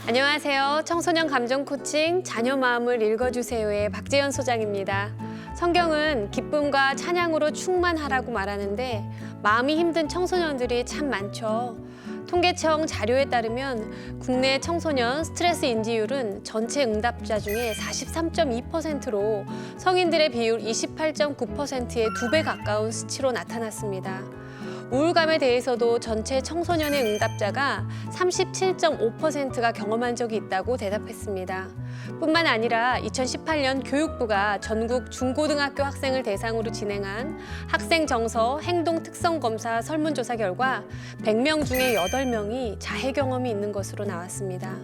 안녕하세요. 청소년 감정 코칭 자녀 마음을 읽어주세요의 박재현 소장입니다. 성경은 기쁨과 찬양으로 충만하라고 말하는데 마음이 힘든 청소년들이 참 많죠. 통계청 자료에 따르면 국내 청소년 스트레스 인지율은 전체 응답자 중에 43.2%로 성인들의 비율 28.9%의 2배 가까운 수치로 나타났습니다. 우울감에 대해서도 전체 청소년의 응답자가 37.5%가 경험한 적이 있다고 대답했습니다. 뿐만 아니라 2018년 교육부가 전국 중고등학교 학생을 대상으로 진행한 학생 정서 행동 특성 검사 설문조사 결과 100명 중에 8명이 자해 경험이 있는 것으로 나왔습니다.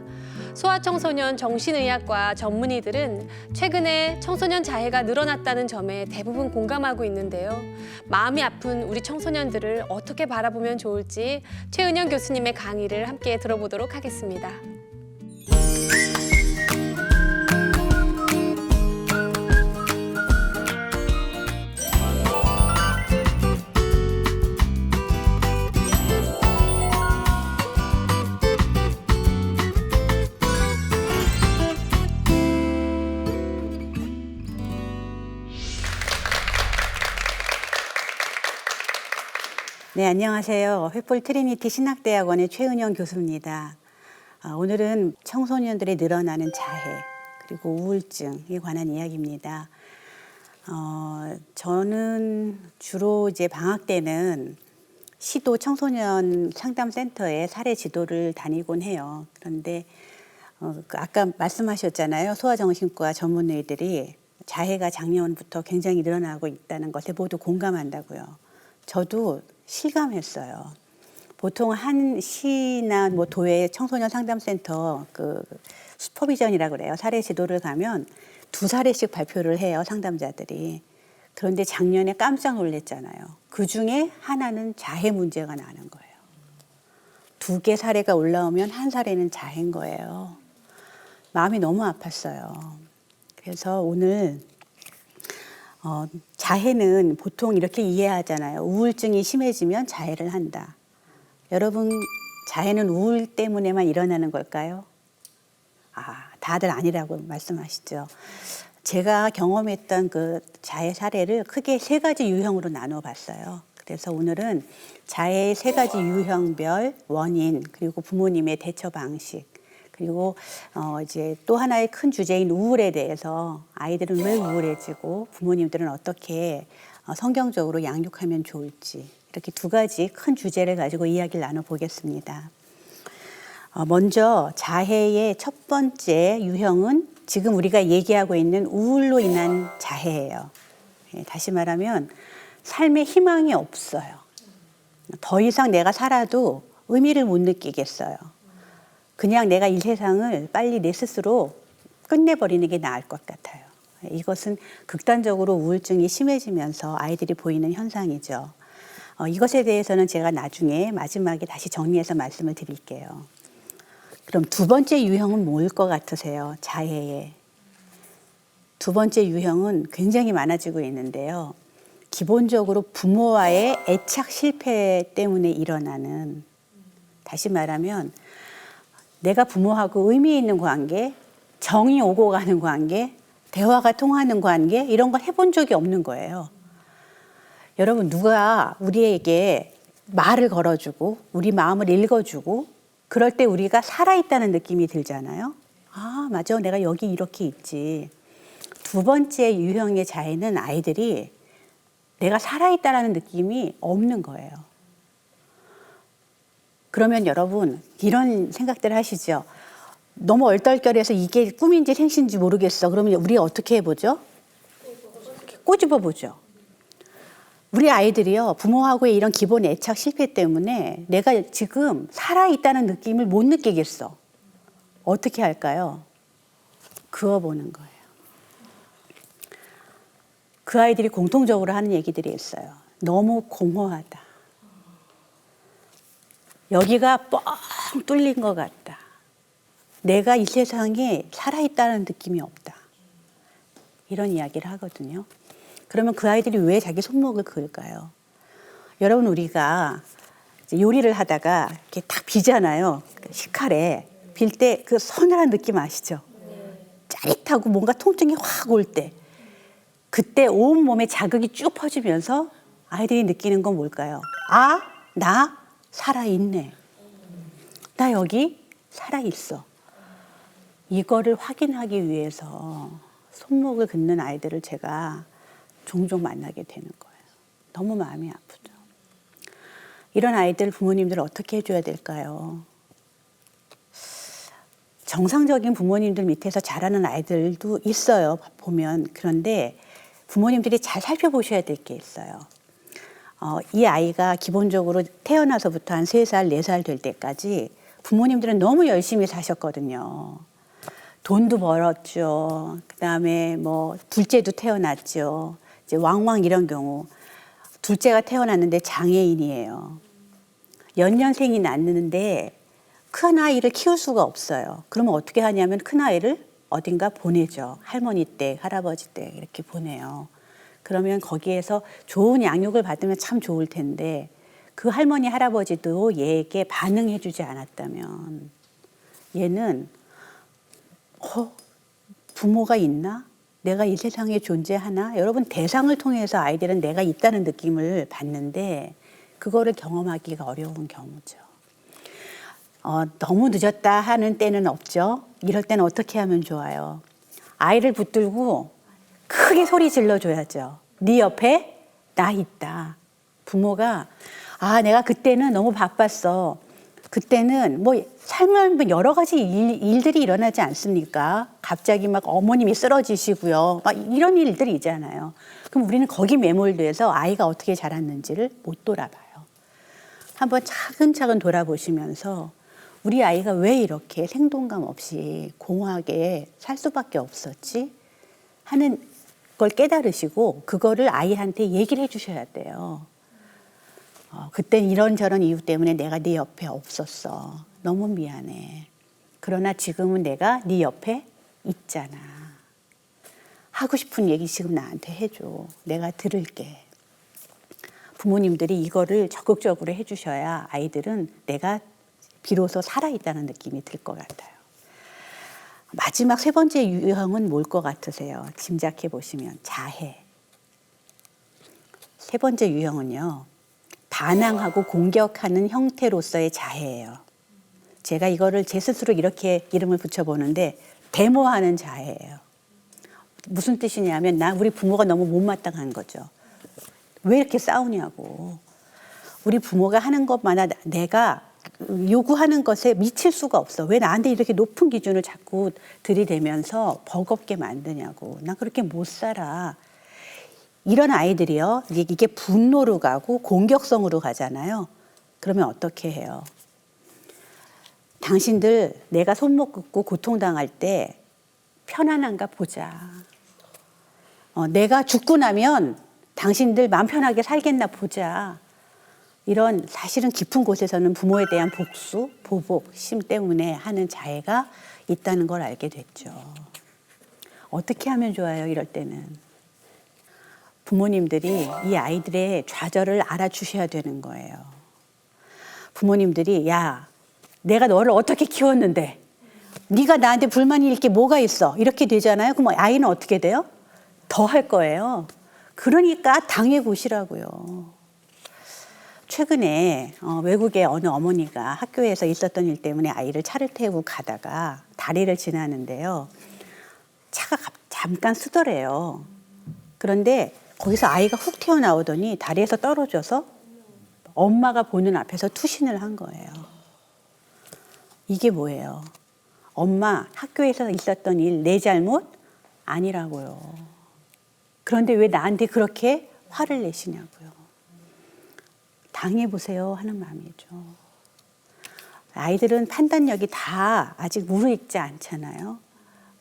소아청소년 정신의학과 전문의들은 최근에 청소년 자해가 늘어났다는 점에 대부분 공감하고 있는데요. 마음이 아픈 우리 청소년들을 어떻게 바라보면 좋을지 최은영 교수님의 강의를 함께 들어보도록 하겠습니다. 네, 안녕하세요. 횃불 트리니티 신학대학원의 최은영 교수입니다. 오늘은 청소년들이 늘어나는 자해 그리고 우울증에 관한 이야기입니다. 저는 주로 이제 방학 때는 시도 청소년 상담센터에 사례 지도를 다니곤 해요. 그런데 아까 말씀하셨잖아요. 소아정신과 전문의들이 자해가 작년부터 굉장히 늘어나고 있다는 것에 모두 공감한다고요. 저도 실감했어요. 보통 한 시나 뭐 도의 청소년 상담센터 그 슈퍼비전이라고 그래요. 사례 지도를 가면 2사례씩 발표를 해요, 상담자들이. 그런데 작년에 깜짝 놀랐잖아요. 그 중에 하나는 자해 문제가 나는 거예요. 2개 사례가 올라오면 한 사례는 자해인 거예요. 마음이 너무 아팠어요. 그래서 오늘 자해는 보통 이렇게 이해하잖아요. 우울증이 심해지면 자해를 한다. 여러분, 자해는 우울 때문에만 일어나는 걸까요? 다들 아니라고 말씀하시죠. 제가 경험했던 그 자해 사례를 크게 3가지 유형으로 나눠 봤어요. 그래서 오늘은 자해의 3가지 유형별 원인, 그리고 부모님의 대처 방식, 그리고 이제 또 하나의 큰 주제인 우울에 대해서 아이들은 왜 우울해지고 부모님들은 어떻게 성경적으로 양육하면 좋을지 이렇게 2가지 큰 주제를 가지고 이야기를 나눠보겠습니다. 먼저 자해의 첫 번째 유형은 지금 우리가 얘기하고 있는 우울로 인한 자해예요. 다시 말하면 삶에 희망이 없어요. 더 이상 내가 살아도 의미를 못 느끼겠어요. 그냥 내가 이 세상을 빨리 내 스스로 끝내버리는 게 나을 것 같아요. 이것은 극단적으로 우울증이 심해지면서 아이들이 보이는 현상이죠. 이것에 대해서는 제가 나중에 마지막에 다시 정리해서 말씀을 드릴게요. 그럼 2번째 유형은 뭐일 것 같으세요? 자해의 2번째 유형은 굉장히 많아지고 있는데요. 기본적으로 부모와의 애착 실패 때문에 일어나는, 다시 말하면 내가 부모하고 의미 있는 관계, 정이 오고 가는 관계, 대화가 통하는 관계, 이런 거 해본 적이 없는 거예요. 여러분, 누가 우리에게 말을 걸어주고 우리 마음을 읽어주고 그럴 때 우리가 살아있다는 느낌이 들잖아요. 맞아, 내가 여기 이렇게 있지. 2번째 유형의 자해는 아이들이 내가 살아있다는 느낌이 없는 거예요. 그러면 여러분 이런 생각들 하시죠. 너무 얼떨결해서 이게 꿈인지 생시인지 모르겠어. 그러면 우리 어떻게 해보죠? 꼬집어 보죠. 우리 아이들이요, 부모하고의 이런 기본 애착 실패 때문에 내가 지금 살아있다는 느낌을 못 느끼겠어. 어떻게 할까요? 그어보는 거예요. 그 아이들이 공통적으로 하는 얘기들이 있어요. 너무 공허하다. 여기가 뻥 뚫린 것 같다. 내가 이 세상에 살아있다는 느낌이 없다. 이런 이야기를 하거든요. 그러면 그 아이들이 왜 자기 손목을 그을까요? 여러분, 우리가 요리를 하다가 이렇게 딱 비잖아요. 식칼에 빌 때 그 서늘한 느낌 아시죠? 짜릿하고 뭔가 통증이 확 올 때, 그때 온몸에 자극이 쭉 퍼지면서 아이들이 느끼는 건 뭘까요? 아, 나 살아있네. 나 여기 살아있어. 이거를 확인하기 위해서 손목을 긋는 아이들을 제가 종종 만나게 되는 거예요. 너무 마음이 아프죠. 이런 아이들 부모님들 어떻게 해줘야 될까요? 정상적인 부모님들 밑에서 자라는 아이들도 있어요, 보면. 그런데 부모님들이 잘 살펴보셔야 될 게 있어요. 이 아이가 기본적으로 태어나서부터 한 3살, 4살 될 때까지 부모님들은 너무 열심히 사셨거든요. 돈도 벌었죠. 그다음에 뭐 둘째도 태어났죠. 이제 왕왕 이런 경우. 둘째가 태어났는데 장애인이에요. 연년생이 낳는데 큰 아이를 키울 수가 없어요. 그러면 어떻게 하냐면 큰 아이를 어딘가 보내죠. 할머니 댁, 할아버지 댁 이렇게 보내요. 그러면 거기에서 좋은 양육을 받으면 참 좋을 텐데 그 할머니, 할아버지도 얘에게 반응해 주지 않았다면 얘는 부모가 있나? 내가 이 세상에 존재하나? 여러분, 대상을 통해서 아이들은 내가 있다는 느낌을 받는데 그거를 경험하기가 어려운 경우죠. 너무 늦었다 하는 때는 없죠. 이럴 때는 어떻게 하면 좋아요? 아이를 붙들고 크게 소리 질러줘야죠. 네 옆에 나 있다. 부모가 내가 그때는 너무 바빴어. 그때는 뭐 살면 여러 가지 일들이 일어나지 않습니까? 갑자기 막 어머님이 쓰러지시고요. 막 이런 일들이 있잖아요. 그럼 우리는 거기 매몰돼서 아이가 어떻게 자랐는지를 못 돌아봐요. 한번 차근차근 돌아보시면서 우리 아이가 왜 이렇게 생동감 없이 공허하게 살 수밖에 없었지? 하는 걸 깨달으시고 그거를 아이한테 얘기를 해주셔야 돼요. 그때 이런저런 이유 때문에 내가 네 옆에 없었어. 너무 미안해. 그러나 지금은 내가 네 옆에 있잖아. 하고 싶은 얘기 지금 나한테 해줘. 내가 들을게. 부모님들이 이거를 적극적으로 해주셔야 아이들은 내가 비로소 살아있다는 느낌이 들 것 같아요. 마지막 3번째 유형은 뭘 것 같으세요? 짐작해 보시면 자해. 3번째 유형은요. 반항하고 공격하는 형태로서의 자해예요. 제가 이거를 제 스스로 이렇게 이름을 붙여보는데 데모하는 자해예요. 무슨 뜻이냐면 우리 부모가 너무 못마땅한 거죠. 왜 이렇게 싸우냐고. 우리 부모가 하는 것마다 내가 요구하는 것에 미칠 수가 없어. 왜 나한테 이렇게 높은 기준을 자꾸 들이대면서 버겁게 만드냐고. 나 그렇게 못 살아. 이런 아이들이요. 이게 분노로 가고 공격성으로 가잖아요. 그러면 어떻게 해요? 당신들 내가 손목 긋고 고통당할 때 편안한가 보자. 내가 죽고 나면 당신들 마음 편하게 살겠나 보자. 이런 사실은 깊은 곳에서는 부모에 대한 복수, 보복심 때문에 하는 자해가 있다는 걸 알게 됐죠. 어떻게 하면 좋아요, 이럴 때는? 부모님들이 이 아이들의 좌절을 알아주셔야 되는 거예요. 부모님들이 내가 너를 어떻게 키웠는데 네가 나한테 불만일 게 뭐가 있어? 이렇게 되잖아요. 그럼 아이는 어떻게 돼요? 더 할 거예요. 그러니까 당해보시라고요. 최근에 외국의 어느 어머니가 학교에서 있었던 일 때문에 아이를 차를 태우고 가다가 다리를 지나는데요. 차가 잠깐 쓰더래요. 그런데 거기서 아이가 훅 튀어나오더니 다리에서 떨어져서 엄마가 보는 앞에서 투신을 한 거예요. 이게 뭐예요? 엄마, 학교에서 있었던 일 내 잘못 아니라고요. 그런데 왜 나한테 그렇게 화를 내시냐고요. 당해보세요 하는 마음이죠. 아이들은 판단력이 다 아직 무르익지 않잖아요.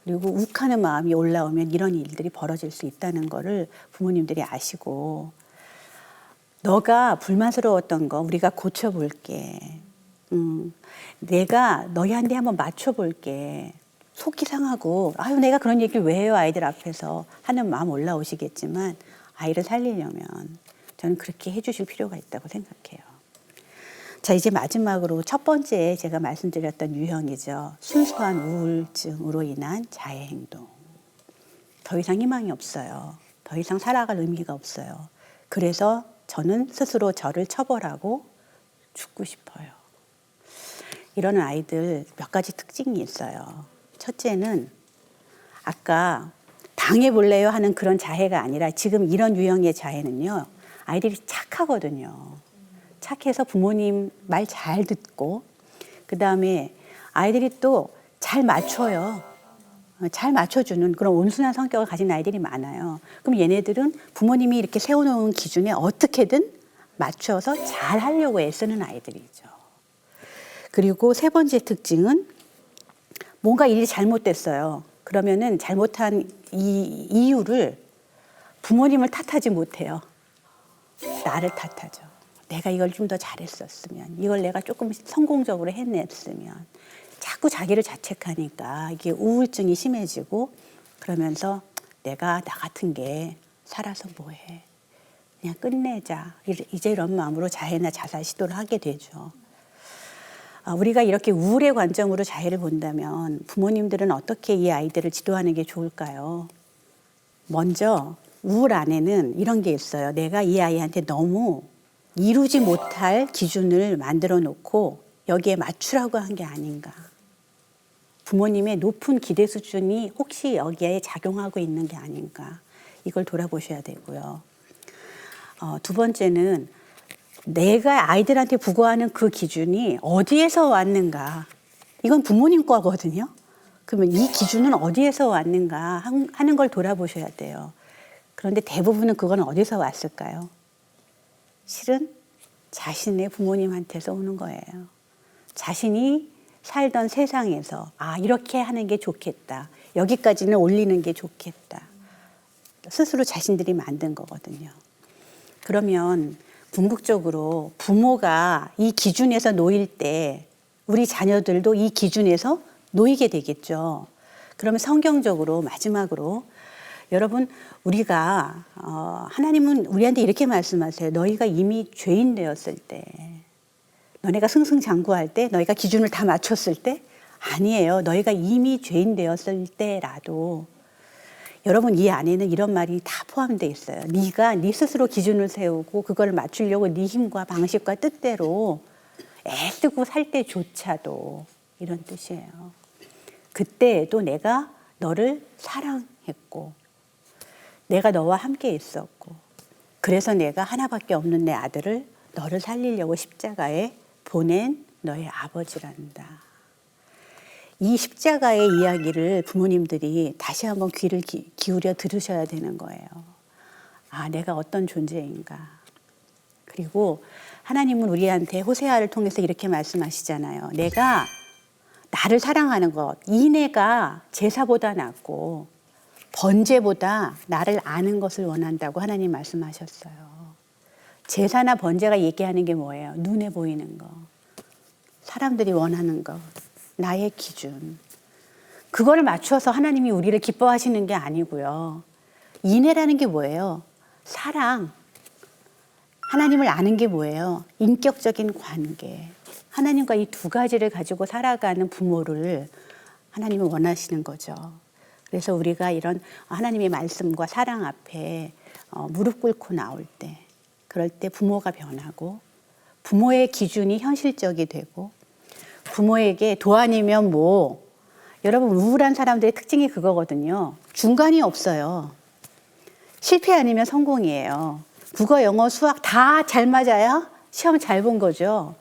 그리고 욱하는 마음이 올라오면 이런 일들이 벌어질 수 있다는 거를 부모님들이 아시고 너가 불만스러웠던 거 우리가 고쳐볼게. 내가 너희한테 한번 맞춰볼게. 속이 상하고 내가 그런 얘기를 왜 해요 아이들 앞에서 하는 마음 올라오시겠지만 아이를 살리려면 저는 그렇게 해주실 필요가 있다고 생각해요. 자, 이제 마지막으로 첫 번째 제가 말씀드렸던 유형이죠. 순수한 우울증으로 인한 자해 행동. 더 이상 희망이 없어요. 더 이상 살아갈 의미가 없어요. 그래서 저는 스스로 저를 처벌하고 죽고 싶어요. 이런 아이들 몇 가지 특징이 있어요. 첫째는 아까 당해볼래요 하는 그런 자해가 아니라 지금 이런 유형의 자해는요. 아이들이 착하거든요. 착해서 부모님 말 잘 듣고 그다음에 아이들이 또 잘 맞춰요. 잘 맞춰주는 그런 온순한 성격을 가진 아이들이 많아요. 그럼 얘네들은 부모님이 이렇게 세워놓은 기준에 어떻게든 맞춰서 잘 하려고 애쓰는 아이들이죠. 그리고 세 번째 특징은 뭔가 일이 잘못됐어요. 그러면은 잘못한 이 이유를 부모님을 탓하지 못해요. 나를 탓하죠. 내가 이걸 좀 더 잘했었으면, 이걸 내가 조금 성공적으로 해냈으면. 자꾸 자기를 자책하니까 이게 우울증이 심해지고 그러면서 내가 나 같은 게 살아서 뭐해. 그냥 끝내자. 이제 이런 마음으로 자해나 자살 시도를 하게 되죠. 우리가 이렇게 우울의 관점으로 자해를 본다면 부모님들은 어떻게 이 아이들을 지도하는 게 좋을까요? 먼저 우울 안에는 이런 게 있어요. 내가 이 아이한테 너무 이루지 못할 기준을 만들어 놓고 여기에 맞추라고 한 게 아닌가. 부모님의 높은 기대 수준이 혹시 여기에 작용하고 있는 게 아닌가. 이걸 돌아보셔야 되고요. 두 번째는 내가 아이들한테 부과하는 그 기준이 어디에서 왔는가. 이건 부모님 거거든요. 그러면 이 기준은 어디에서 왔는가 하는 걸 돌아보셔야 돼요. 그런데 대부분은 그건 어디서 왔을까요? 실은 자신의 부모님한테서 오는 거예요. 자신이 살던 세상에서 이렇게 하는 게 좋겠다. 여기까지는 올리는 게 좋겠다. 스스로 자신들이 만든 거거든요. 그러면 궁극적으로 부모가 이 기준에서 놓일 때 우리 자녀들도 이 기준에서 놓이게 되겠죠. 그러면 성경적으로 마지막으로 여러분 우리가 하나님은 우리한테 이렇게 말씀하세요. 너희가 이미 죄인 되었을 때 너네가 승승장구할 때 너희가 기준을 다 맞췄을 때 아니에요. 너희가 이미 죄인 되었을 때라도 여러분 이 안에는 이런 말이 다 포함되어 있어요. 네가 네 스스로 기준을 세우고 그걸 맞추려고 네 힘과 방식과 뜻대로 애쓰고 살 때조차도 이런 뜻이에요. 그때에도 내가 너를 사랑했고 내가 너와 함께 있었고 그래서 내가 하나밖에 없는 내 아들을 너를 살리려고 십자가에 보낸 너의 아버지란다. 이 십자가의 이야기를 부모님들이 다시 한번 귀를 기울여 들으셔야 되는 거예요. 내가 어떤 존재인가. 그리고 하나님은 우리한테 호세아를 통해서 이렇게 말씀하시잖아요. 내가 나를 사랑하는 것, 인애가 제사보다 낫고 번제보다 나를 아는 것을 원한다고 하나님 말씀하셨어요. 제사나 번제가 얘기하는 게 뭐예요? 눈에 보이는 거. 사람들이 원하는 거. 나의 기준. 그거를 맞춰서 하나님이 우리를 기뻐하시는 게 아니고요. 인애라는 게 뭐예요? 사랑. 하나님을 아는 게 뭐예요? 인격적인 관계. 하나님과 이 두 가지를 가지고 살아가는 부모를 하나님은 원하시는 거죠. 그래서 우리가 이런 하나님의 말씀과 사랑 앞에 무릎 꿇고 나올 때 그럴 때 부모가 변하고 부모의 기준이 현실적이 되고 부모에게 도안이면 뭐 여러분 우울한 사람들의 특징이 그거거든요. 중간이 없어요. 실패 아니면 성공이에요. 국어, 영어, 수학 다 잘 맞아야 시험 잘 본 거죠.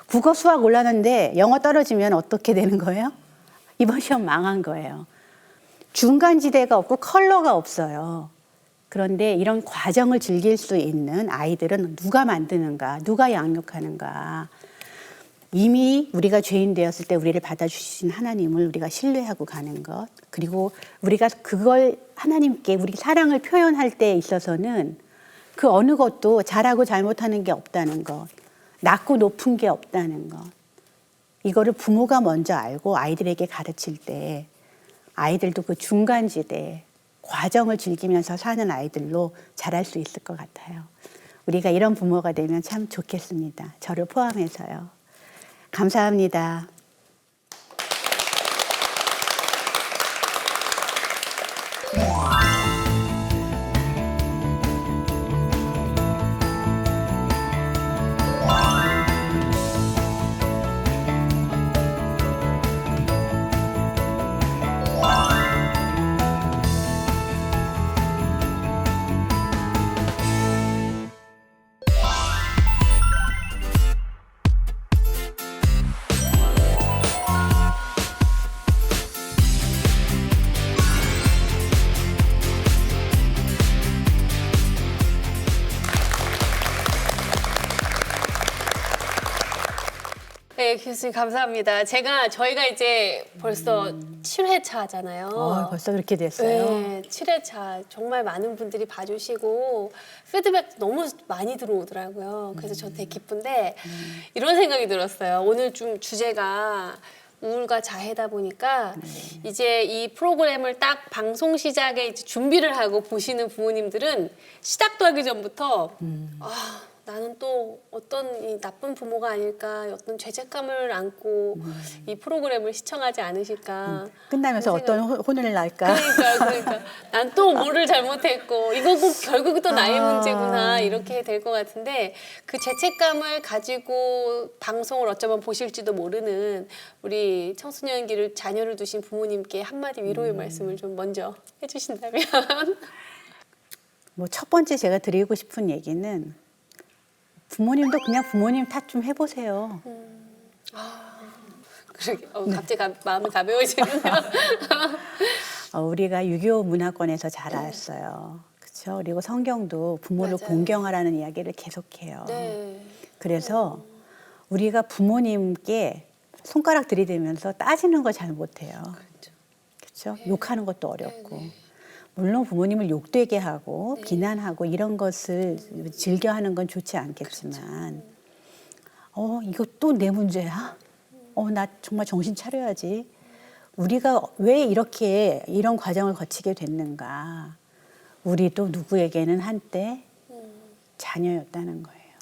국어, 수학 올랐는데 영어 떨어지면 어떻게 되는 거예요? 이번 시험 망한 거예요. 중간지대가 없고 컬러가 없어요. 그런데 이런 과정을 즐길 수 있는 아이들은 누가 만드는가, 누가 양육하는가. 이미 우리가 죄인 되었을 때 우리를 받아주신 하나님을 우리가 신뢰하고 가는 것. 그리고 우리가 그걸 하나님께 우리 사랑을 표현할 때 있어서는 그 어느 것도 잘하고 잘못하는 게 없다는 것. 낮고 높은 게 없다는 것. 이거를 부모가 먼저 알고 아이들에게 가르칠 때 아이들도 그 중간지대 과정을 즐기면서 사는 아이들로 자랄 수 있을 것 같아요. 우리가 이런 부모가 되면 참 좋겠습니다. 저를 포함해서요. 감사합니다. 네, 교수님 감사합니다. 저희가 이제 벌써 7회차잖아요. 벌써 그렇게 됐어요. 네, 7회차 정말 많은 분들이 봐주시고 피드백 너무 많이 들어오더라고요. 그래서 저 되게 기쁜데 이런 생각이 들었어요. 오늘 좀 주제가 우울과 자해다 보니까 이제 이 프로그램을 딱 방송 시작에 이제 준비를 하고 보시는 부모님들은 시작도 하기 전부터 나는 또 어떤 이 나쁜 부모가 아닐까, 어떤 죄책감을 안고 이 프로그램을 시청하지 않으실까. 끝나면서 그런 어떤 혼을 날까? 그러니까 난 또 뭐를 잘못했고 이거 꼭 결국 또 나의 문제구나 이렇게 될 것 같은데 그 죄책감을 가지고 방송을 어쩌면 보실지도 모르는 우리 청소년기를 자녀를 두신 부모님께 한마디 위로의 말씀을 좀 먼저 해주신다면. 뭐 첫 번째 제가 드리고 싶은 얘기는 부모님도 그냥 부모님 탓 좀 해보세요. 그러게 갑자기 마음이 가벼워지네요. 우리가 유교 문화권에서 자랐어요. 그렇죠? 그리고 성경도 부모를 맞아요. 공경하라는 이야기를 계속해요. 네. 그래서 우리가 부모님께 손가락 들이대면서 따지는 거 잘 못해요. 그렇죠? 욕하는 것도 어렵고. 물론 부모님을 욕되게 하고 비난하고 이런 것을 즐겨하는 건 좋지 않겠지만 이거 또 내 문제야? 나 정말 정신 차려야지. 우리가 왜 이렇게 이런 과정을 거치게 됐는가. 우리도 누구에게는 한때 자녀였다는 거예요.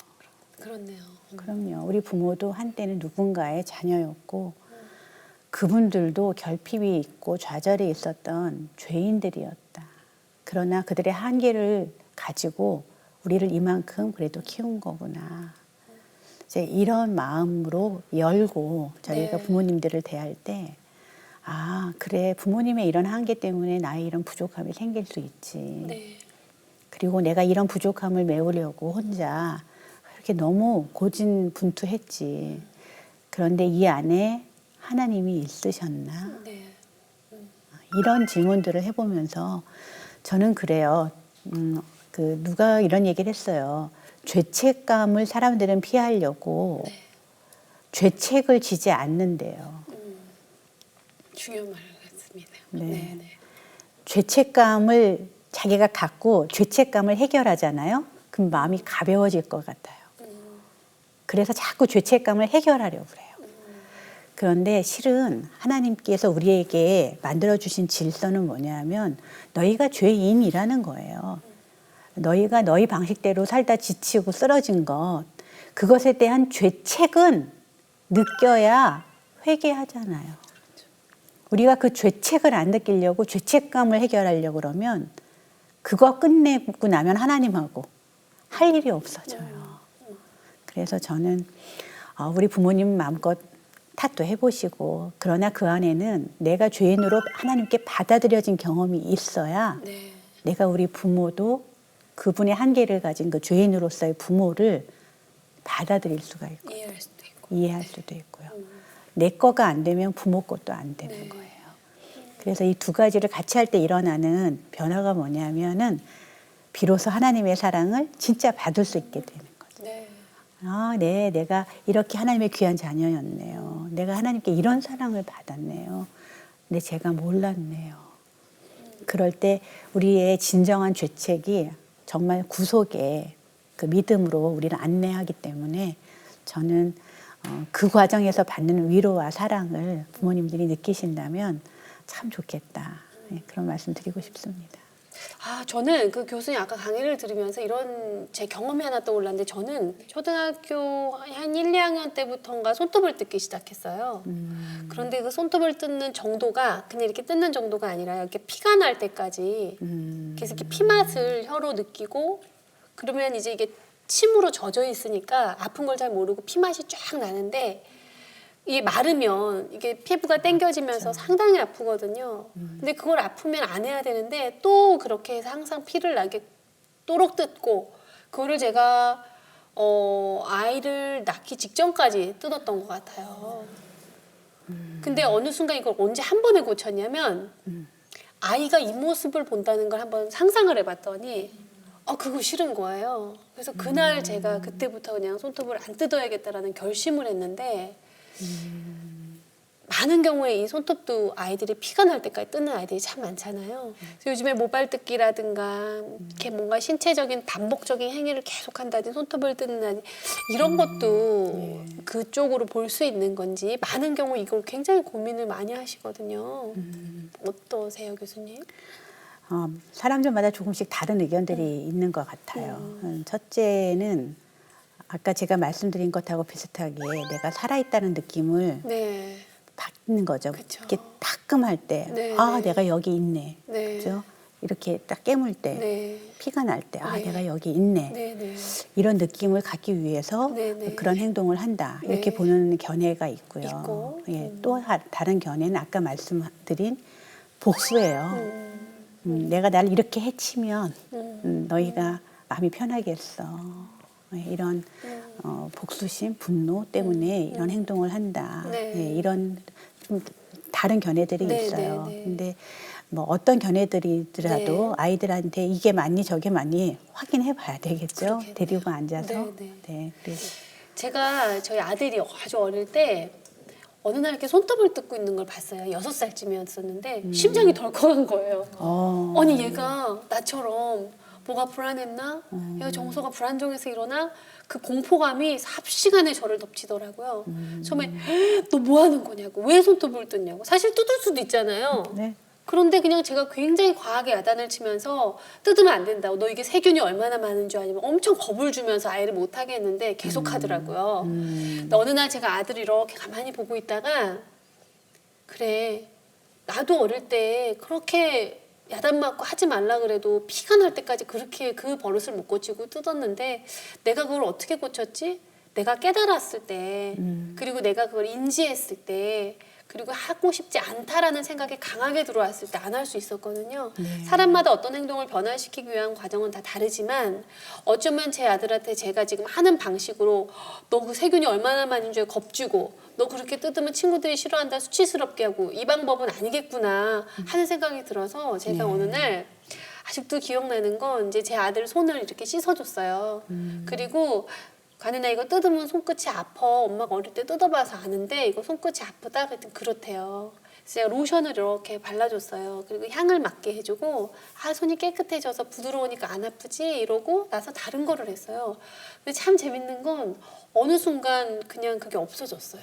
그렇네요. 그럼요. 우리 부모도 한때는 누군가의 자녀였고 그분들도 결핍이 있고 좌절이 있었던 죄인들이었다. 그러나 그들의 한계를 가지고 우리를 이만큼 그래도 키운 거구나. 이제 이런 마음으로 열고 저희가 부모님들을 대할 때 그래 부모님의 이런 한계 때문에 나의 이런 부족함이 생길 수 있지. 네. 그리고 내가 이런 부족함을 메우려고 혼자 이렇게 너무 고진분투했지. 그런데 이 안에 하나님이 있으셨나? 네. 이런 질문들을 해보면서 저는 그래요. 누가 이런 얘기를 했어요. 죄책감을 사람들은 피하려고 죄책을 지지 않는데요. 중요한 말 같습니다. 네. 죄책감을 자기가 갖고 죄책감을 해결하잖아요. 그럼 마음이 가벼워질 것 같아요. 그래서 자꾸 죄책감을 해결하려고 그래요. 그런데 실은 하나님께서 우리에게 만들어주신 질서는 뭐냐면 너희가 죄인이라는 거예요. 너희가 너희 방식대로 살다 지치고 쓰러진 것, 그것에 대한 죄책은 느껴야 회개하잖아요. 우리가 그 죄책을 안 느끼려고 죄책감을 해결하려고 그러면 그거 끝내고 나면 하나님하고 할 일이 없어져요. 그래서 저는 우리 부모님 마음껏 탓도 해보시고 그러나 그 안에는 내가 죄인으로 하나님께 받아들여진 경험이 있어야 내가 우리 부모도 그분의 한계를 가진 그 죄인으로서의 부모를 받아들일 수가 있고 이해할 수도 있고요. 내 거가 안 되면 부모 것도 안 되는 거예요. 그래서 이 두 가지를 같이 할 때 일어나는 변화가 뭐냐면은 비로소 하나님의 사랑을 진짜 받을 수 있게 되는 거죠. 네, 내가 이렇게 하나님의 귀한 자녀였네요. 내가 하나님께 이런 사랑을 받았네요. 근데 제가 몰랐네요. 그럴 때 우리의 진정한 죄책이 정말 구속의 그 믿음으로 우리를 안내하기 때문에 저는 그 과정에서 받는 위로와 사랑을 부모님들이 느끼신다면 참 좋겠다. 네, 그런 말씀 드리고 싶습니다. 저는 그 교수님 아까 강의를 들으면서 이런 제 경험이 하나 떠올랐는데 저는 초등학교 한 1, 2학년 때부터인가 손톱을 뜯기 시작했어요. 그런데 그 손톱을 뜯는 정도가 그냥 이렇게 뜯는 정도가 아니라 이렇게 피가 날 때까지 계속 이렇게 피 맛을 혀로 느끼고 그러면 이제 이게 침으로 젖어 있으니까 아픈 걸 잘 모르고 피 맛이 쫙 나는데 이게 마르면 이게 피부가 당겨지면서 상당히 아프거든요. 근데 그걸 아프면 안 해야 되는데 또 그렇게 해서 항상 피를 나게 또록 뜯고 그거를 제가 아이를 낳기 직전까지 뜯었던 것 같아요. 근데 어느 순간 이걸 언제 한 번에 고쳤냐면 아이가 이 모습을 본다는 걸 한번 상상을 해봤더니 그거 싫은 거예요. 그래서 그날 제가 그때부터 그냥 손톱을 안 뜯어야겠다라는 결심을 했는데 많은 경우에 이 손톱도 아이들이 피가 날 때까지 뜯는 아이들이 참 많잖아요. 그래서 요즘에 모발 뜯기라든가 이렇게 뭔가 신체적인 반복적인 행위를 계속한다든지 손톱을 뜯는다든지 이런 것도 그쪽으로 볼 수 있는 건지 많은 경우 이걸 굉장히 고민을 많이 하시거든요. 어떠세요, 교수님? 사람들마다 조금씩 다른 의견들이 있는 것 같아요. 첫째는 아까 제가 말씀드린 것하고 비슷하게 내가 살아있다는 느낌을 네. 받는 거죠. 그쵸. 이렇게 따끔할 때, 네, 네. 내가 여기 있네. 네. 그죠? 이렇게 딱 깨물 때, 네. 피가 날 때, 네. 내가 여기 있네. 네, 네. 이런 느낌을 갖기 위해서 네, 네. 그런 행동을 한다. 네. 이렇게 보는 견해가 있고요. 있고. 또 다른 견해는 아까 말씀드린 복수예요. 내가 나를 이렇게 해치면 너희가 마음이 편하겠어. 이런 복수심, 분노 때문에 이런 행동을 한다. 네. 이런 좀 다른 견해들이 네, 있어요. 네, 네. 근데 뭐 어떤 견해들이더라도 네. 아이들한테 이게 맞니 저게 맞니 확인해 봐야 되겠죠. 그렇겠네요. 데리고 앉아서. 네, 네. 네, 그래서 제가 저희 아들이 아주 어릴 때 어느 날 이렇게 손톱을 뜯고 있는 걸 봤어요. 6살쯤이었었는데 심장이 덜컥한 거예요. 아니 얘가 나처럼 뭐가 불안했나? 얘가 정서가 불안정해서 이러나? 그 공포감이 삽시간에 저를 덮치더라고요. 처음에 너 뭐 하는 거냐고 왜 손톱을 뜯냐고 사실 뜯을 수도 있잖아요. 네. 그런데 그냥 제가 굉장히 과하게 야단을 치면서 뜯으면 안 된다고 너 이게 세균이 얼마나 많은 줄 아니면 엄청 겁을 주면서 아이를 못하게 했는데 계속 하더라고요. 근데 어느 날 제가 아들을 이렇게 가만히 보고 있다가 그래 나도 어릴 때 그렇게 야단 맞고 하지 말라 그래도 피가 날 때까지 그렇게 그 버릇을 못 고치고 뜯었는데 내가 그걸 어떻게 고쳤지? 내가 깨달았을 때 그리고 내가 그걸 인지했을 때 그리고 하고 싶지 않다라는 생각이 강하게 들어왔을 때 안 할 수 있었거든요. 사람마다 어떤 행동을 변화시키기 위한 과정은 다 다르지만 어쩌면 제 아들한테 제가 지금 하는 방식으로 너 그 세균이 얼마나 많은 줄 겁주고 너 그렇게 뜯으면 친구들이 싫어한다 수치스럽게 하고 이 방법은 아니겠구나 하는 생각이 들어서 제가 어느 날 아직도 기억나는 건 이제 제 아들 손을 이렇게 씻어줬어요. 그리고 가는아 이거 뜯으면 손끝이 아파. 엄마가 어릴 때 뜯어봐서 아는데 이거 손끝이 아프다? 그랬더니 그렇대요. 그래서 제가 로션을 이렇게 발라줬어요. 그리고 향을 맡게 해주고 손이 깨끗해져서 부드러우니까 안 아프지? 이러고 나서 다른 거를 했어요. 근데 참 재밌는 건 어느 순간 그냥 그게 없어졌어요.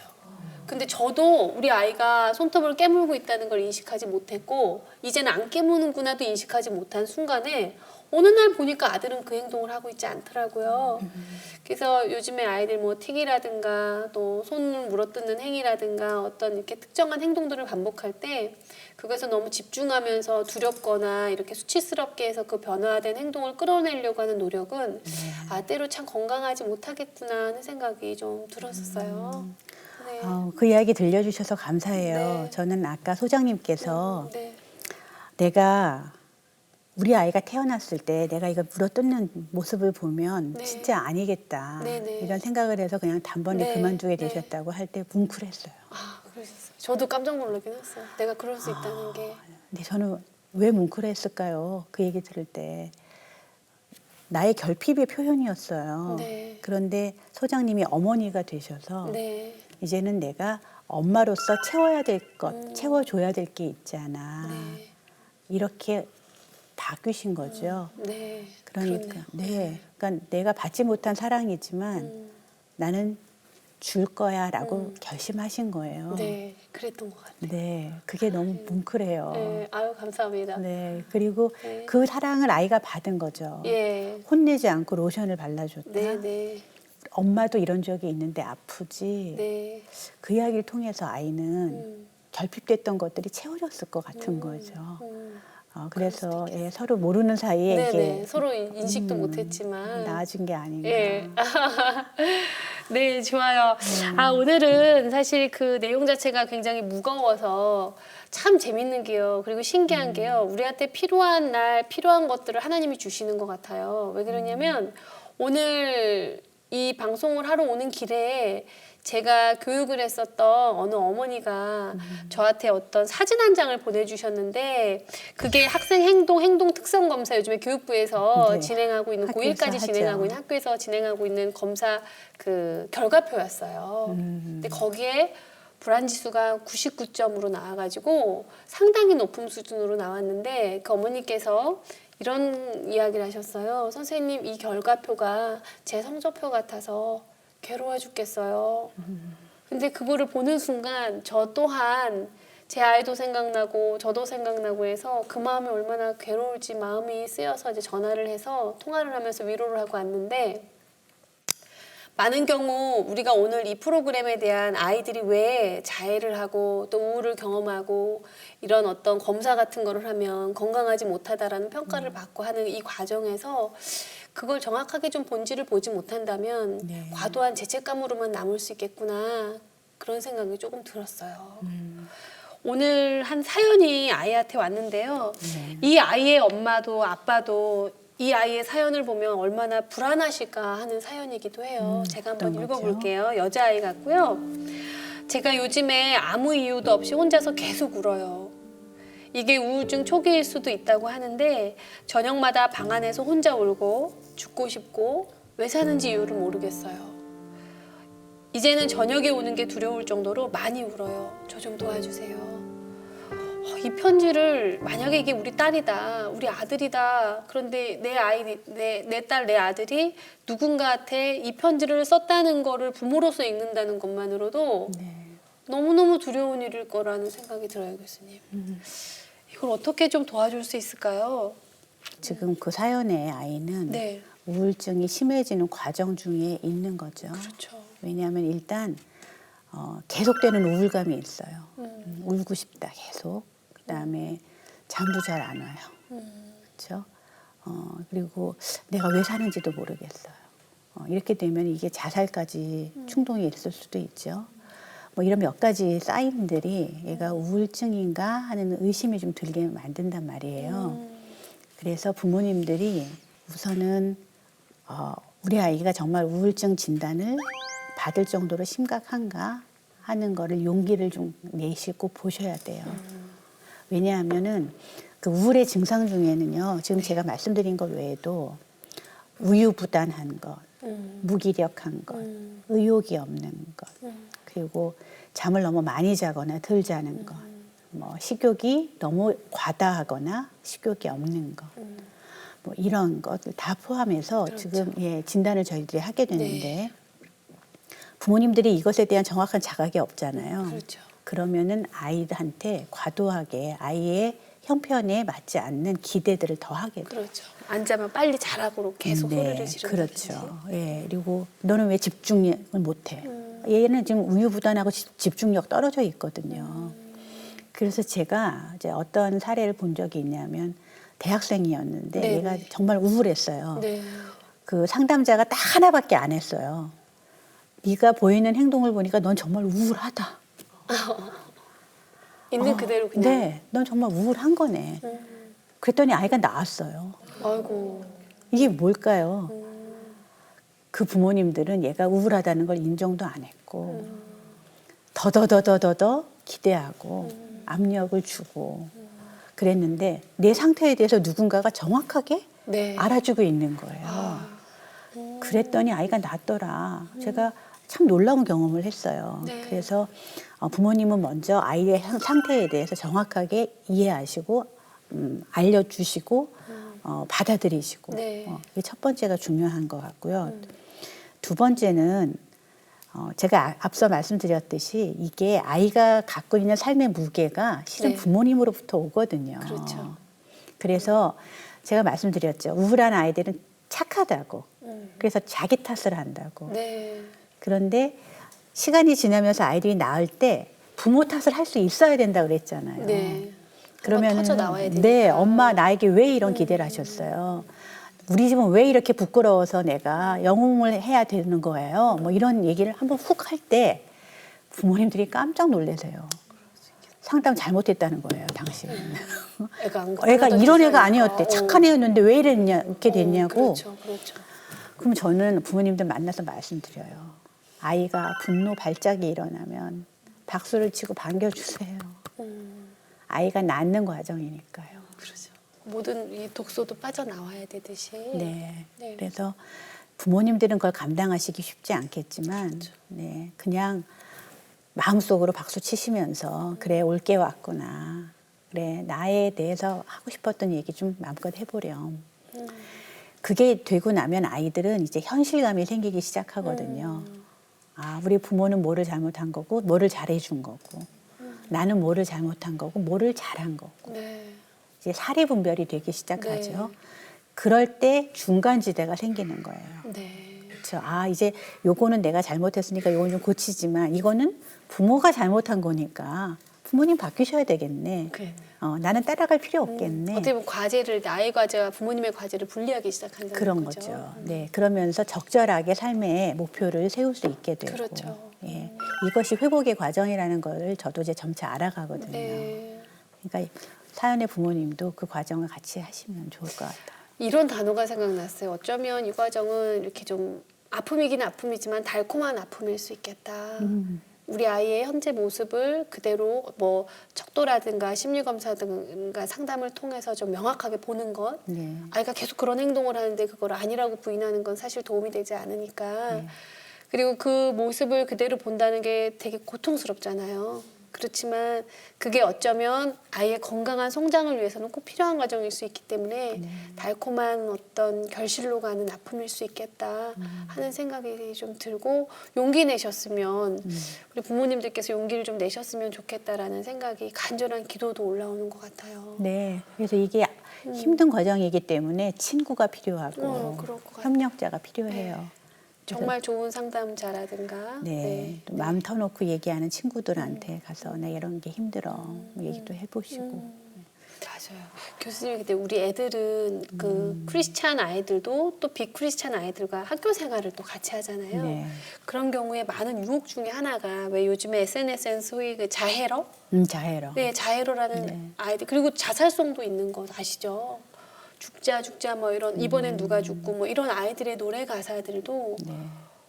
근데 저도 우리 아이가 손톱을 깨물고 있다는 걸 인식하지 못했고 이제는 안 깨무는구나도 인식하지 못한 순간에 어느 날 보니까 아들은 그 행동을 하고 있지 않더라고요. 그래서 요즘에 아이들 뭐 틱이라든가 또 손을 물어뜯는 행위라든가 어떤 이렇게 특정한 행동들을 반복할 때 그것에 너무 집중하면서 두렵거나 이렇게 수치스럽게 해서 그 변화된 행동을 끌어내려고 하는 노력은 때로 참 건강하지 못하겠구나 하는 생각이 좀 들었었어요. 네. 그 이야기 들려주셔서 감사해요. 네. 저는 아까 소장님께서 네. 내가 우리 아이가 태어났을 때 내가 이거 물어뜯는 모습을 보면 네. 진짜 아니겠다. 네, 네. 이런 생각을 해서 그냥 단번에 네, 그만두게 네. 되셨다고 할 때 뭉클했어요. 그러셨어요. 저도 깜짝 놀라긴 했어요. 내가 그럴 수 있다는 게. 근데 저는 왜 뭉클했을까요? 그 얘기 들을 때. 나의 결핍의 표현이었어요. 네. 그런데 소장님이 어머니가 되셔서 네. 이제는 내가 엄마로서 채워야 될 것, 채워줘야 될 게 있잖아. 네. 이렇게 바뀌신 거죠. 네. 그러니까, 그렇네요. 네. 그러니까 내가 받지 못한 사랑이지만 나는 줄 거야라고 결심하신 거예요. 네, 그랬던 것 같아요. 네, 그게 너무 뭉클해요. 네, 아유 감사합니다. 네, 그리고 네. 그 사랑을 아이가 받은 거죠. 예, 혼내지 않고 로션을 발라줬다. 네, 네, 엄마도 이런 적이 있는데 아프지. 네. 그 이야기를 통해서 아이는 음, 결핍됐던 것들이 채워졌을 것 같은 거죠. 그래서 수도 예, 서로 모르는 사이에 네, 이게 네. 서로 인식도 못했지만. 나아진 게 아닌가. 예. 네, 좋아요. 아, 오늘은 사실 그 내용 자체가 굉장히 무거워서 참 재밌는 게요. 그리고 신기한 게요. 우리한테 필요한 날, 필요한 것들을 하나님이 주시는 것 같아요. 왜 그러냐면 오늘 이 방송을 하러 오는 길에 제가 교육을 했었던 어느 어머니가 저한테 어떤 사진 한 장을 보내주셨는데 그게 학생 행동 특성 검사 요즘에 교육부에서 네. 진행하고 있는 학교에서 고1까지 하죠. 진행하고 있는 학교에서 진행하고 있는 검사 그 결과표였어요. 근데 거기에 불안 지수가 99점으로 나와가지고 상당히 높은 수준으로 나왔는데 그 어머니께서 이런 이야기를 하셨어요. 선생님, 이 결과표가 제 성적표 같아서 괴로워 죽겠어요. 근데 그거를 보는 순간 저 또한 제 아이도 생각나고 저도 생각나고 해서 그 마음이 얼마나 괴로울지 마음이 쓰여서 이제 전화를 해서 통화를 하면서 위로를 하고 왔는데 많은 경우 우리가 오늘 이 프로그램에 대한 아이들이 왜 자해를 하고 또 우울을 경험하고 이런 어떤 검사 같은 거를 하면 건강하지 못하다라는 평가를 받고 하는 이 과정에서 그걸 정확하게 좀 본질을 보지 못한다면 네. 과도한 죄책감으로만 남을 수 있겠구나 그런 생각이 조금 들었어요. 오늘 한 사연이 아이한테 왔는데요. 이 아이의 엄마도 아빠도 이 아이의 사연을 보면 얼마나 불안하실까 하는 사연이기도 해요. 제가 한번 어떤 거죠? 읽어볼게요. 여자아이 같고요. 제가 요즘에 아무 이유도 없이 혼자서 계속 울어요. 이게 우울증 초기일 수도 있다고 하는데 저녁마다 방 안에서 혼자 울고 죽고 싶고 왜 사는지 이유를 모르겠어요. 이제는 저녁에 우는 게 두려울 정도로 많이 울어요. 저 좀 도와주세요. 이 편지를 만약에 이게 우리 딸이다, 우리 아들이다. 그런데 내 아이, 내 딸, 내 아들이 누군가한테 이 편지를 썼다는 거를 부모로서 읽는다는 것만으로도 너무너무 두려운 일일 거라는 생각이 들어요, 교수님. 이걸 어떻게 좀 도와줄 수 있을까요? 지금 그 사연의 아이는 네, 우울증이 심해지는 과정 중에 있는 거죠. 그렇죠. 왜냐하면 일단 계속되는 우울감이 있어요. 울고 싶다 계속. 그다음에 잠도 잘 안 와요. 그렇죠? 그리고 내가 왜 사는지도 모르겠어요. 이렇게 되면 이게 자살까지 충동이 있을 수도 있죠. 뭐 이런 몇 가지 사인들이 얘가 우울증인가 하는 의심이 좀 들게 만든단 말이에요. 그래서 부모님들이 우선은 우리 아이가 정말 우울증 진단을 받을 정도로 심각한가 하는 거를 용기를 좀 내시고 보셔야 돼요. 왜냐하면은 그 우울의 증상 중에는요, 지금 제가 말씀드린 것 외에도 우유부단한 것, 무기력한 것, 의욕이 없는 것, 그리고 잠을 너무 많이 자거나 덜 자는 것, 뭐 식욕이 너무 과다하거나 식욕이 없는 것, 뭐 이런 것들 다 포함해서 그렇죠. 지금 진단을 저희들이 하게 되는데 부모님들이 이것에 대한 정확한 자각이 없잖아요. 그렇죠. 그러면은 아이한테 과도하게 아이의 형편에 맞지 않는 기대들을 더 하게 돼요. 그렇죠. 앉아면 빨리 자라고 계속 소리를 지른다든지. 그렇죠. 예, 그리고 너는 왜 집중을 못해? 얘는 지금 우유부단하고 집중력 떨어져 있거든요. 그래서 제가 이제 어떤 사례를 본 적이 있냐면 대학생이었는데 네네. 얘가 정말 우울했어요. 네. 그 상담자가 딱 하나밖에 안 했어요. 네가 보이는 행동을 보니까 넌 정말 우울하다. 있는 그대로 그냥. 네, 넌 정말 우울한 거네. 그랬더니 아이가 나았어요. 아이고. 이게 뭘까요? 그 부모님들은 얘가 우울하다는 걸 인정도 안 했고 더더더더더 기대하고 압력을 주고 그랬는데 내 상태에 대해서 누군가가 정확하게 네. 알아주고 있는 거예요. 그랬더니 아이가 낫더라. 제가 참 놀라운 경험을 했어요. 네. 그래서 부모님은 먼저 아이의 상태에 대해서 정확하게 이해하시고 알려주시고 받아들이시고 네. 이게 첫 번째가 중요한 것 같고요. 두 번째는 제가 앞서 말씀드렸듯이 이게 아이가 갖고 있는 삶의 무게가 실은 네. 부모님으로부터 오거든요. 그렇죠. 그래서 제가 말씀드렸죠. 우울한 아이들은 착하다고. 그래서 자기 탓을 한다고. 네. 그런데 시간이 지나면서 아이들이 나을 때 부모 탓을 할 수 있어야 된다고 그랬잖아요. 네. 그러면 터져 나와야 되니까. 네, 엄마 나에게 왜 이런 기대를 하셨어요? 우리 집은 왜 이렇게 부끄러워서 내가 영웅을 해야 되는 거예요? 뭐 이런 얘기를 한번 훅 할 때 부모님들이 깜짝 놀라세요. 상담 잘못했다는 거예요, 당신은. 애가 이런 애가 아니었대. 착한 애였는데 왜 이렇게 됐냐고. 그렇죠, 그렇죠. 그럼 저는 부모님들 만나서 말씀드려요. 아이가 분노 발작이 일어나면 박수를 치고 반겨주세요. 아이가 낳는 과정이니까요. 그렇죠. 모든 이 독소도 빠져나와야 되듯이. 네. 네. 그래서 부모님들은 그걸 감당하시기 쉽지 않겠지만, 네, 그냥 마음속으로 박수 치시면서 그래 올게 왔구나. 그래 나에 대해서 하고 싶었던 얘기 좀 마음껏 해보렴. 그게 되고 나면 아이들은 이제 현실감이 생기기 시작하거든요. 아, 우리 부모는 뭐를 잘못한 거고, 뭐를 잘해준 거고, 나는 뭐를 잘못한 거고, 뭐를 잘한 거고. 네. 이제 사리 분별이 되기 시작하죠. 네. 그럴 때 중간지대가 생기는 거예요. 네. 그렇죠. 아, 이제 요거는 내가 잘못했으니까 요건 좀 고치지만 이거는 부모가 잘못한 거니까 부모님 바뀌셔야 되겠네. 그래. 나는 따라갈 필요 없겠네. 어떻게 보면 과제를 나의 과제와 부모님의 과제를 분리하기 시작한다는 그런 거죠. 네, 그러면서 적절하게 삶의 목표를 세울 수 있게 되고, 그렇죠. 예, 이것이 회복의 과정이라는 걸 저도 이제 점차 알아가거든요. 네. 그러니까 사연의 부모님도 그 과정을 같이 하시면 좋을 것 같아요. 이런 단어가 생각났어요. 어쩌면 이 과정은 이렇게 좀 아픔이긴 아픔이지만 달콤한 아픔일 수 있겠다. 우리 아이의 현재 모습을 그대로 뭐 척도라든가 심리검사든가 상담을 통해서 좀 명확하게 보는 것. 네. 아이가 계속 그런 행동을 하는데 그걸 아니라고 부인하는 건 사실 도움이 되지 않으니까. 네. 그리고 그 모습을 그대로 본다는 게 되게 고통스럽잖아요. 그렇지만 그게 어쩌면 아이의 건강한 성장을 위해서는 꼭 필요한 과정일 수 있기 때문에 달콤한 어떤 결실로 가는 아픔일 수 있겠다 하는 생각이 좀 들고 용기 내셨으면 우리 부모님들께서 용기를 좀 내셨으면 좋겠다라는 생각이 간절한 기도도 올라오는 것 같아요. 네. 그래서 이게 힘든 과정이기 때문에 친구가 필요하고 그럴 것 같아요. 협력자가 필요해요. 정말 좋은 상담자라든가 네. 또 마음 터놓고 얘기하는 친구들한테 가서 나 이런 게 힘들어 뭐 얘기도 해보시고. 맞아요. 교수님, 근데 우리 애들은 그 크리스찬 아이들도 또 비크리스찬 아이들과 학교 생활을 또 같이 하잖아요. 네. 그런 경우에 많은 유혹 중에 하나가 왜 요즘에 SNS에는 소위 그 자해러? 자해로. 네, 자해러라는 아이들. 그리고 자살송도 있는 거 아시죠? 죽자 죽자 뭐 이런 이번엔 누가 죽고 뭐 이런 아이들의 노래 가사들도 네.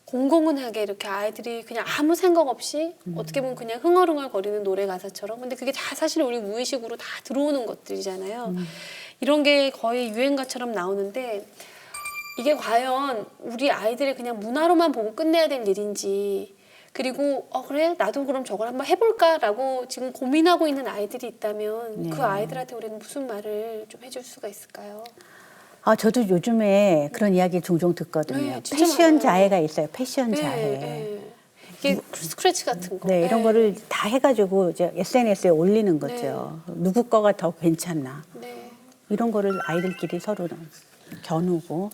공공연하게 이렇게 아이들이 그냥 아무 생각 없이 어떻게 보면 그냥 흥얼흥얼 거리는 노래 가사처럼 근데 그게 다 사실 우리 무의식으로 다 들어오는 것들이잖아요. 이런 게 거의 유행가처럼 나오는데 이게 과연 우리 아이들이 그냥 문화로만 보고 끝내야 될 일인지 그리고 그래 나도 그럼 저걸 한번 해볼까라고 지금 고민하고 있는 아이들이 있다면 네. 그 아이들한테 우리는 무슨 말을 좀 해줄 수가 있을까요? 아, 저도 요즘에 그런 이야기 종종 듣거든요. 네, 진짜 패션 많아요. 자해가 있어요. 패션 자해. 이게 스크래치 같은 거. 네, 이런 거를 다 해가지고 이제 SNS에 올리는 거죠. 누구 거가 더 괜찮나. 네. 이런 거를 아이들끼리 서로 겨누고.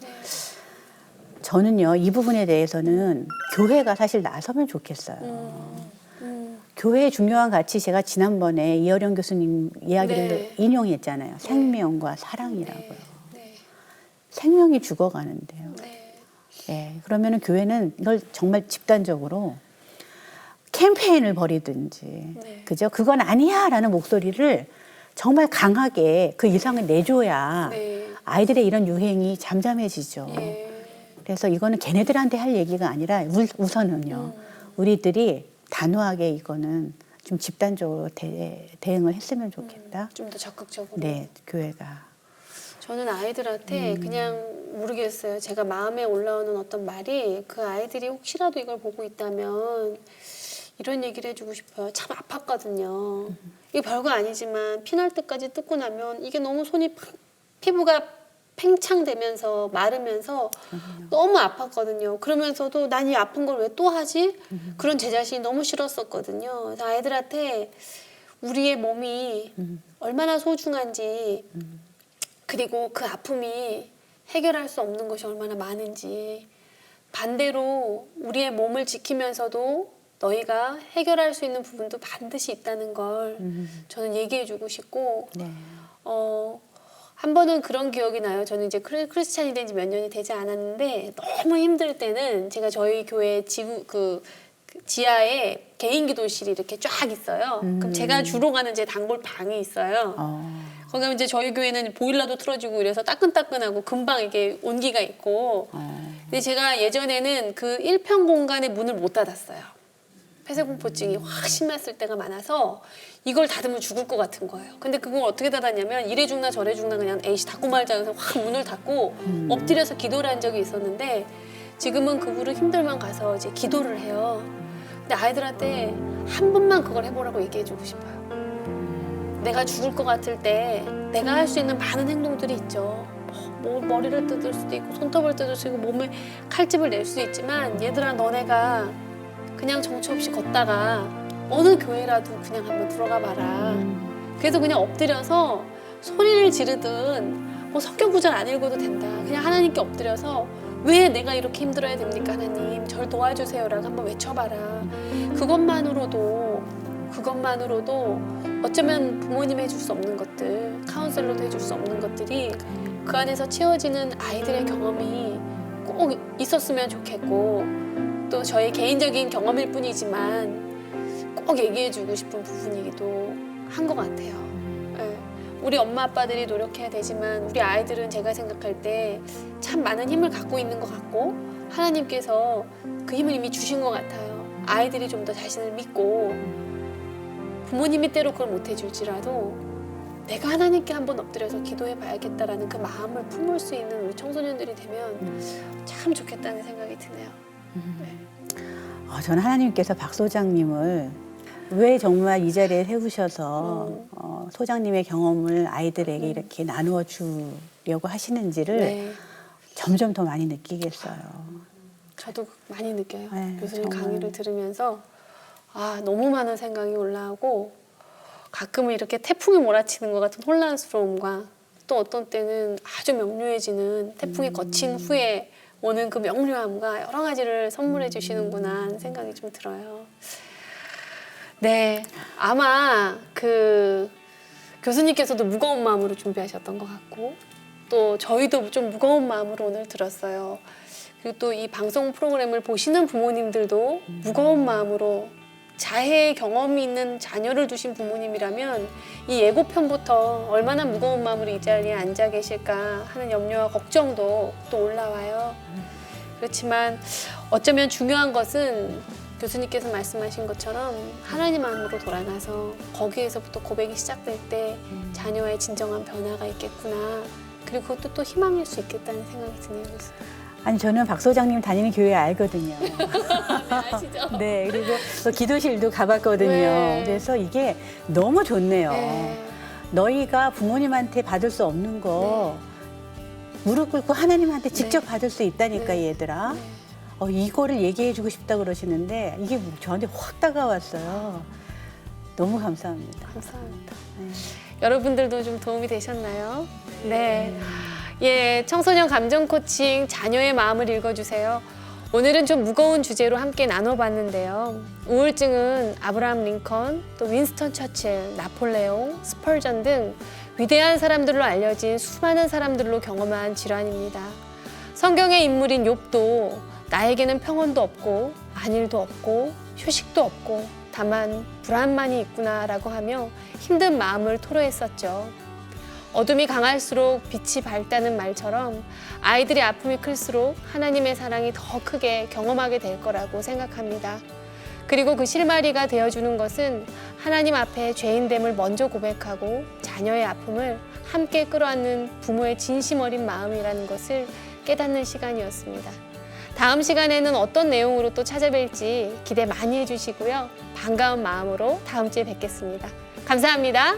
저는요, 이 부분에 대해서는 교회가 사실 나서면 좋겠어요. 교회의 중요한 가치 제가 지난번에 이어령 교수님 이야기를 네. 인용했잖아요. 생명과 사랑이라고요. 네. 생명이 죽어가는데요. 네. 예, 그러면은 교회는 이걸 정말 집단적으로 캠페인을 벌이든지, 네. 그죠? 그건 아니야라는 목소리를 정말 강하게 그 이상을 내줘야 네. 아이들의 이런 유행이 잠잠해지죠. 예. 그래서 이거는 걔네들한테 할 얘기가 아니라 우선은요. 우리들이 단호하게 이거는 좀 집단적으로 대응을 했으면 좋겠다. 좀 더 적극적으로. 네, 교회가. 저는 아이들한테 그냥 모르겠어요. 제가 마음에 올라오는 어떤 말이 그 아이들이 혹시라도 이걸 보고 있다면 이런 얘기를 해주고 싶어요. 참 아팠거든요. 이게 별거 아니지만 피날 때까지 뜯고 나면 이게 너무 피부가 팽창되면서 마르면서 너무 아팠거든요. 그러면서도 난 이 아픈 걸 왜 또 하지? 그런 제 자신이 너무 싫었었거든요. 그래서 아이들한테 우리의 몸이 얼마나 소중한지 그리고 그 아픔이 해결할 수 없는 것이 얼마나 많은지 반대로 우리의 몸을 지키면서도 너희가 해결할 수 있는 부분도 반드시 있다는 걸 저는 얘기해주고 싶고 네. 한 번은 그런 기억이 나요. 저는 이제 크리스찬이 된 지 몇 년이 되지 않았는데 너무 힘들 때는 제가 저희 교회 지하에 개인 기도실이 이렇게 쫙 있어요. 그럼 제가 주로 가는 제 단골 방이 있어요. 거기 가면 이제 저희 교회는 보일러도 틀어지고 이래서 따끈따끈하고 금방 이게 온기가 있고. 근데 제가 예전에는 그 1평 공간의 문을 못 닫았어요. 폐쇄공포증이 확 심했을 때가 많아서 이걸 닫으면 죽을 것 같은 거예요. 근데 그걸 어떻게 닫았냐면 이래 죽나 저래 죽나 그냥 에이씨 닫고 말자 해서 확 문을 닫고 엎드려서 기도를 한 적이 있었는데 지금은 그 후로 힘들면 가서 이제 기도를 해요. 근데 아이들한테 한 번만 그걸 해보라고 얘기해주고 싶어요. 내가 죽을 것 같을 때 내가 할 수 있는 많은 행동들이 있죠. 뭐 머리를 뜯을 수도 있고 손톱을 뜯을 수도 있고 몸에 칼집을 낼 수도 있지만 얘들아 너네가 그냥 정처 없이 걷다가 어느 교회라도 그냥 한번 들어가 봐라. 그래서 그냥 엎드려서 소리를 지르든 뭐 성경 구절 안 읽어도 된다. 그냥 하나님께 엎드려서 왜 내가 이렇게 힘들어야 됩니까 하나님 절 도와주세요라고 한번 외쳐봐라. 그것만으로도 어쩌면 부모님이 해줄 수 없는 것들 카운셀러도 해줄 수 없는 것들이 그 안에서 채워지는 아이들의 경험이 꼭 있었으면 좋겠고 또 저의 개인적인 경험일 뿐이지만 꼭 얘기해주고 싶은 부분이기도 한 것 같아요. 네. 우리 엄마 아빠들이 노력해야 되지만 우리 아이들은 제가 생각할 때 참 많은 힘을 갖고 있는 것 같고 하나님께서 그 힘을 이미 주신 것 같아요. 아이들이 좀 더 자신을 믿고 부모님이 때로 그걸 못 해줄지라도 내가 하나님께 한번 엎드려서 기도해 봐야겠다라는 그 마음을 품을 수 있는 우리 청소년들이 되면 참 좋겠다는 생각이 드네요. 네. 저는 하나님께서 박 소장님을 왜 정말 이 자리에 세우셔서 소장님의 경험을 아이들에게 이렇게 나누어 주려고 하시는지를 네. 점점 더 많이 느끼겠어요. 저도 많이 느껴요. 네, 교수님 정말. 강의를 들으면서 너무 많은 생각이 올라오고 가끔은 이렇게 태풍이 몰아치는 것 같은 혼란스러움과 또 어떤 때는 아주 명료해지는 태풍이 거친 후에 오는 그 명료함과 여러 가지를 선물해 주시는구나 하는 생각이 좀 들어요. 네, 아마 그 교수님께서도 무거운 마음으로 준비하셨던 것 같고 또 저희도 좀 무거운 마음으로 오늘 들었어요. 그리고 또 이 방송 프로그램을 보시는 부모님들도 무거운 마음으로 자해의 경험이 있는 자녀를 두신 부모님이라면 이 예고편부터 얼마나 무거운 마음으로 이 자리에 앉아 계실까 하는 염려와 걱정도 또 올라와요. 그렇지만 어쩌면 중요한 것은 교수님께서 말씀하신 것처럼 하나님 안으로 돌아가서 거기에서부터 고백이 시작될 때 자녀의 진정한 변화가 있겠구나. 그리고 그것도 또 희망일 수 있겠다는 생각이 드네요. 아니 저는 박 소장님 다니는 교회 알거든요. 아시죠? 네, 그리고 또 기도실도 가봤거든요. 네. 그래서 이게 너무 좋네요. 네. 너희가 부모님한테 받을 수 없는 거 무릎 꿇고 하나님한테 직접 네. 받을 수 있다니까 네. 얘들아. 네. 이거를 얘기해주고 싶다 그러시는데 이게 저한테 확 다가왔어요. 너무 감사합니다. 감사합니다. 네. 여러분들도 좀 도움이 되셨나요? 네. 예, 청소년 감정 코칭 자녀의 마음을 읽어주세요. 오늘은 좀 무거운 주제로 함께 나눠봤는데요. 우울증은 아브라함 링컨, 또 윈스턴 처칠, 나폴레옹, 스펄전 등 위대한 사람들로 알려진 수많은 사람들로 경험한 질환입니다. 성경의 인물인 욥도 나에게는 평온도 없고 안일도 없고 휴식도 없고 다만 불안만이 있구나라고 하며 힘든 마음을 토로했었죠. 어둠이 강할수록 빛이 밝다는 말처럼 아이들의 아픔이 클수록 하나님의 사랑이 더 크게 경험하게 될 거라고 생각합니다. 그리고 그 실마리가 되어주는 것은 하나님 앞에 죄인됨을 먼저 고백하고 자녀의 아픔을 함께 끌어안는 부모의 진심 어린 마음이라는 것을 깨닫는 시간이었습니다. 다음 시간에는 어떤 내용으로 또 찾아뵐지 기대 많이 해주시고요. 반가운 마음으로 다음 주에 뵙겠습니다. 감사합니다.